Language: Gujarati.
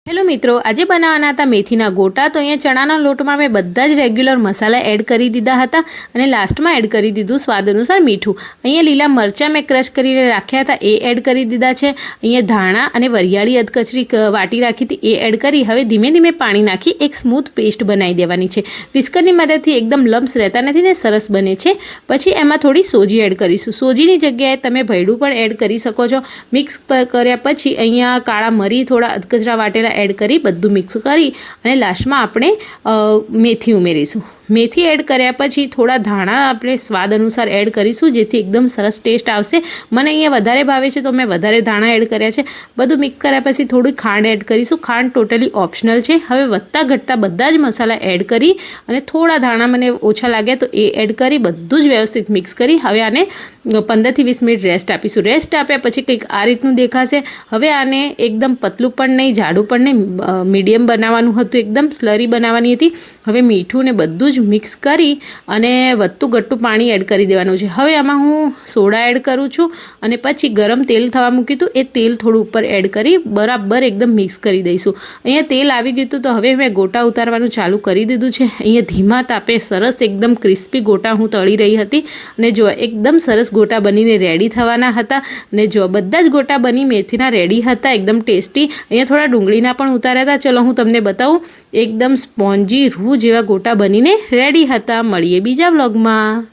હેલો મિત્રો, આજે બનાવવાના હતા મેથીના ગોટા। તો અહીંયા ચણાના લોટમાં મેં બધા જ રેગ્યુલર મસાલા એડ કરી દીધા હતા અને લાસ્ટમાં એડ કરી દીધું સ્વાદ અનુસાર મીઠું। અહીંયા લીલા મરચાં મેં ક્રશ કરીને રાખ્યા હતા, એ એડ કરી દીધા છે। અહીંયા ધાણા અને વરિયાળી અધકચરી વાટી રાખી હતી, એ એડ કરી હવે ધીમે ધીમે પાણી નાખી એક સ્મૂથ પેસ્ટ બનાવી દેવાની છે। વિસ્કરની મદદથી એકદમ લમ્સ રહેતા નથી ને સરસ બને છે। પછી એમાં થોડી સોજી એડ કરીશું। સોજીની જગ્યાએ તમે ભૈડું પણ એડ કરી શકો છો। મિક્સ કર્યા પછી અહીંયા કાળા મરી થોડા અધકચરા વાટેલા એડ કરી બધું મિક્સ કરી અને લાસ્ટમાં આપણે મેથી ઉમેરીશું। મેથી એડ કર્યા પછી થોડા ધાણા આપણે સ્વાદ અનુસાર એડ કરીશું, જેથી એકદમ સરસ ટેસ્ટ આવશે। મને અહીંયા વધારે ભાવે છે તો મેં વધારે ધાણા એડ કર્યા છે। બધું મિક્સ કર્યા પછી થોડી ખાંડ એડ કરીશું। ખાંડ ટોટલી ઓપ્શનલ છે। હવે વધતા ઘટતા બધા જ મસાલા એડ કરી અને થોડા ધાણા મને ઓછા લાગ્યા તો એ એડ કરી બધું જ વ્યવસ્થિત મિક્સ કરી હવે આને 15 થી 20 મિનિટ રેસ્ટ આપીશું। રેસ્ટ આપ્યા પછી કંઈક આ રીતનું દેખાશે। હવે આને એકદમ પતલું પણ નહીં, જાડું પણ નહીં, મીડિયમ બનાવવાનું હતું, એકદમ સ્લરી બનાવવાની હતી। હવે મીઠું ને બધું જ મિક્સ કરી અને વધતું ઘટતું પાણી એડ કરી દેવાનું છે। હવે આમાં હું સોડા એડ કરું છું અને પછી ગરમ તેલ થવા મૂક્યું હતું, એ તેલ થોડું ઉપર એડ કરી બરાબર એકદમ મિક્સ કરી દઈશું। અહીંયા તેલ આવી ગયું હતું તો હવે મેં ગોટા ઉતારવાનું ચાલુ કરી દીધું છે। અહીંયા ધીમા તાપે સરસ એકદમ ક્રિસ્પી ગોટા હું તળી રહી હતી અને જો એકદમ સરસ ગોટા બનીને રેડી થવાના હતા અને જો બધા જ ગોટા બની મેથીના રેડી હતા, એકદમ ટેસ્ટી। અહીંયા થોડા ડુંગળીના પણ ઉતાર્યા હતા, ચલો હું તમને બતાવું। એકદમ સ્પોન્જી રૂ જેવા ગોટા બનીને રેડી હતા। મળીએ બીજા વ્લોગમાં।